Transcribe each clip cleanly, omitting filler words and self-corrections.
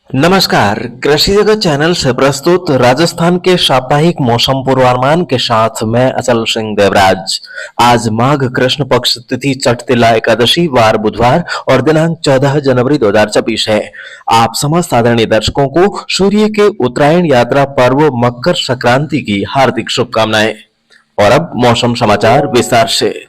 नमस्कार, कृषि जगत चैनल से प्रस्तुत राजस्थान के साप्ताहिक मौसम पूर्वानुमान के साथ मैं अचल सिंह देवराज। आज माघ कृष्ण पक्ष तिथि चटतिला एकादशी वार बुधवार और दिनांक 14 जनवरी 2024 है। आप समस्त आदरणीय दर्शकों को सूर्य के उत्तरायण यात्रा पर्व मकर संक्रांति की हार्दिक शुभकामनाएं। और अब मौसम समाचार विस्तार से।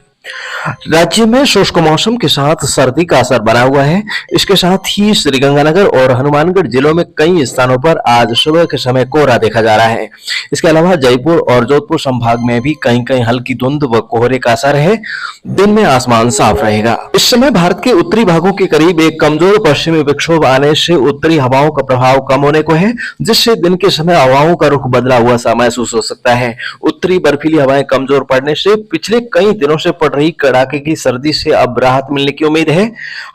राज्य में शुष्क मौसम के साथ सर्दी का असर बना हुआ है। इसके साथ ही श्रीगंगानगर और हनुमानगढ़ जिलों में कई स्थानों पर आज सुबह के समय कोहरा देखा जा रहा है। इसके अलावा जयपुर और जोधपुर संभाग में भी कहीं कहीं हल्की धुंध व कोहरे का असर है। दिन में आसमान साफ रहेगा। इस समय भारत के उत्तरी भागों के करीब एक कमजोर पश्चिमी विक्षोभ आने से उत्तरी हवाओं का प्रभाव कम होने को है, जिससे दिन के समय हवाओं का रुख बदला हुआ सा महसूस हो सकता है। उत्तरी बर्फीली हवाएं कमजोर पड़ने से पिछले कई दिनों से पड़ रही कड़ाके की सर्दी से अब राहत मिलने की उम्मीद है।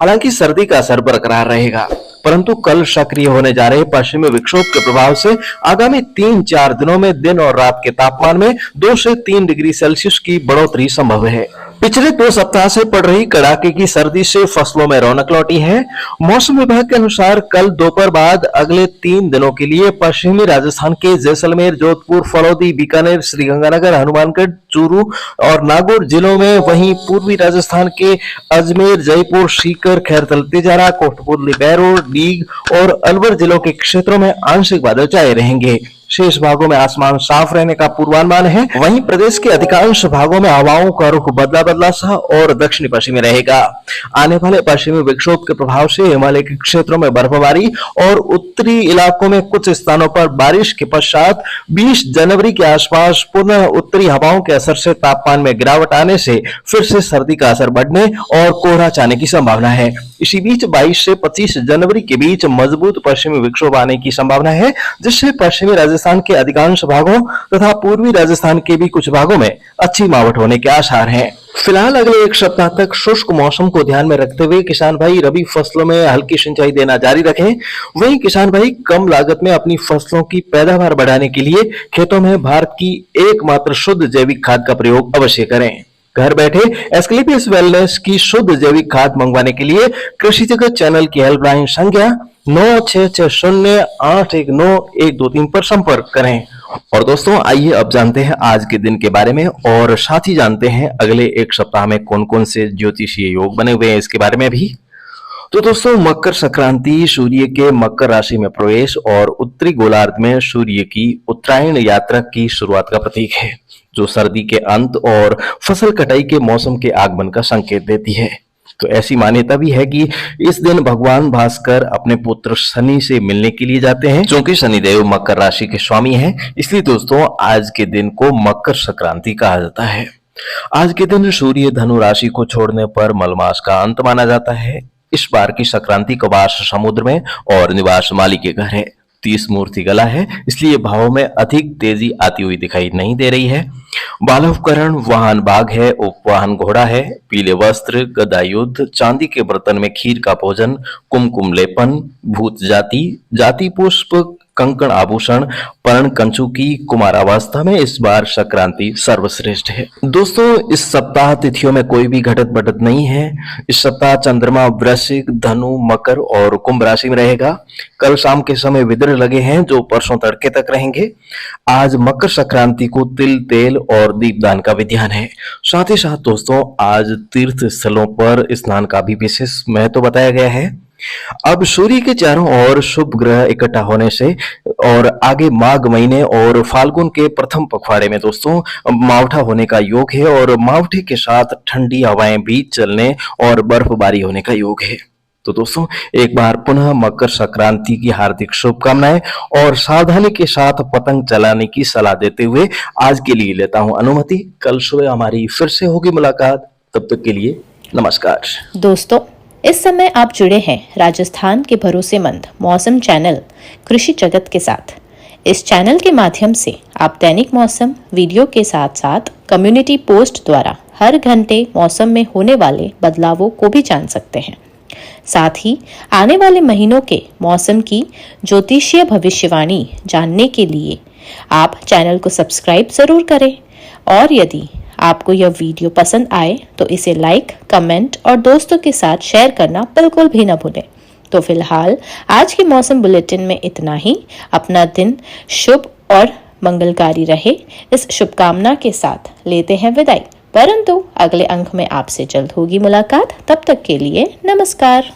हालांकि सर्दी का असर बरकरार रहेगा, परंतु कल सक्रिय होने जा रहे पश्चिमी विक्षोभ के प्रभाव से आगामी 3-4 दिनों में दिन और रात के तापमान में 2 से 3 डिग्री सेल्सियस की बढ़ोतरी संभव है। पिछले 2 सप्ताह से पड़ रही कड़ाके की सर्दी से फसलों में रौनक लौटी है। मौसम विभाग के अनुसार कल दोपहर बाद अगले 3 दिनों के लिए पश्चिमी राजस्थान के जैसलमेर, जोधपुर, फलौदी, बीकानेर, श्रीगंगानगर, हनुमानगढ़, चूरू और नागौर जिलों में, वहीं पूर्वी राजस्थान के अजमेर, जयपुर, सीकर, खैरतल, तिजारा, कोटपुतली, बैरोड, डीग और अलवर जिलों के क्षेत्रों में आंशिक बादल छाए रहेंगे। शेष भागों में आसमान साफ रहने का पूर्वानुमान है। वहीं प्रदेश के अधिकांश भागों में हवाओं का रुख बदला बदला सा और दक्षिणी पश्चिमी रहेगा। आने वाले पश्चिमी विक्षोभ के प्रभाव से हिमालय के क्षेत्रों में बर्फबारी और उत्तरी इलाकों में कुछ स्थानों पर बारिश के पश्चात 20 जनवरी के आसपास पुनः उत्तरी हवाओं के असर से तापमान में गिरावट आने से फिर से सर्दी का असर बढ़ने और कोहरा छाने की संभावना है। इसी बीच 22 से 25 जनवरी के बीच मजबूत पश्चिमी विक्षोभ आने की संभावना है, जिससे पश्चिमी राजस्थान के अधिकांश भागों तथा पूर्वी राजस्थान के भी कुछ भागों में अच्छी मावठ होने के आसार हैं। फिलहाल अगले 1 सप्ताह तक शुष्क मौसम को ध्यान में रखते हुए किसान भाई रबी फसलों में हल्की सिंचाई देना जारी रखें। वहीं किसान भाई कम लागत में अपनी फसलों की पैदावार बढ़ाने के लिए खेतों में भारत की एकमात्र शुद्ध जैविक खाद का प्रयोग अवश्य करें। घर बैठे एस्क्लेपियस वेलनेस की शुद्ध जैविक खाद मंगवाने के लिए कृषि जगत चैनल की हेल्पलाइन संख्या 9660819123 पर संपर्क करें। और दोस्तों, आइए अब जानते हैं आज के दिन के बारे में और साथ ही जानते हैं अगले 1 सप्ताह में कौन कौन से ज्योतिषीय योग बने हुए हैं इसके बारे में भी। तो दोस्तों, मकर संक्रांति सूर्य के मकर राशि में प्रवेश और उत्तरी गोलार्ध में सूर्य की उत्तरायण यात्रा की शुरुआत का प्रतीक है, जो सर्दी के अंत और फसल कटाई के मौसम के आगमन का संकेत देती है। तो ऐसी मान्यता भी है कि इस दिन भगवान भास्कर अपने पुत्र शनि से मिलने के लिए जाते हैं। क्योंकि शनिदेव मकर राशि के स्वामी हैं, इसलिए दोस्तों आज के दिन को मकर संक्रांति कहा जाता है। आज के दिन सूर्य धनु राशि को छोड़ने पर मलमास का अंत माना जाता है। इस बार की संक्रांति का वास समुद्र में और निवास माली के घर है। 30 मूर्ति गला है, इसलिए भावों में अधिक तेजी आती हुई दिखाई नहीं दे रही है। बालोपकरण वाहन बाघ है, उपवाहन घोड़ा है। पीले वस्त्र, गदा युद्ध, चांदी के बर्तन में खीर का भोजन, कुमकुम लेपन, भूत जाति पुष्प, कंकण आभूषण, पर्ण कंचुकी, कुमारावस्था में इस बार संक्रांति सर्वश्रेष्ठ है। दोस्तों, इस सप्ताह तिथियों में कोई भी घटत बढ़त नहीं है। इस सप्ताह चंद्रमा वृश्चिक, धनु, मकर और कुंभ राशि में रहेगा। कल शाम के समय विद्र लगे हैं, जो परसों तड़के तक रहेंगे। आज मकर संक्रांति को तिल, तेल और दीपदान का विधान है। साथ ही साथ दोस्तों, आज तीर्थ स्थलों पर स्नान का भी विशेष महत्व बताया गया है। अब सूर्य के चारों ओर शुभ ग्रह इकट्ठा होने से और आगे माघ महीने और फाल्गुन के प्रथम पखवाड़े में दोस्तों मावठा होने का योग है और मावठे के साथ ठंडी हवाएं भी चलने और बर्फबारी होने का योग है। तो दोस्तों, एक बार पुनः मकर संक्रांति की हार्दिक शुभकामनाएं और सावधानी के साथ पतंग चलाने की सलाह देते हुए आज के लिए लेता हूं अनुमति। कल सुबह हमारी फिर से होगी मुलाकात। तब तक के लिए नमस्कार। दोस्तों, इस समय आप जुड़े हैं राजस्थान के भरोसेमंद मौसम चैनल कृषि जगत के साथ। इस चैनल के माध्यम से आप दैनिक मौसम वीडियो के साथ साथ कम्युनिटी पोस्ट द्वारा हर घंटे मौसम में होने वाले बदलावों को भी जान सकते हैं। साथ ही आने वाले महीनों के मौसम की ज्योतिषीय भविष्यवाणी जानने के लिए आप चैनल को सब्सक्राइब जरूर करें। और यदि आपको यह वीडियो पसंद आए तो इसे लाइक, कमेंट और दोस्तों के साथ शेयर करना बिल्कुल भी न भूलें। तो फिलहाल आज के मौसम बुलेटिन में इतना ही। अपना दिन शुभ और मंगलकारी रहे, इस शुभकामना के साथ लेते हैं विदाई। परंतु अगले अंक में आपसे जल्द होगी मुलाकात। तब तक के लिए नमस्कार।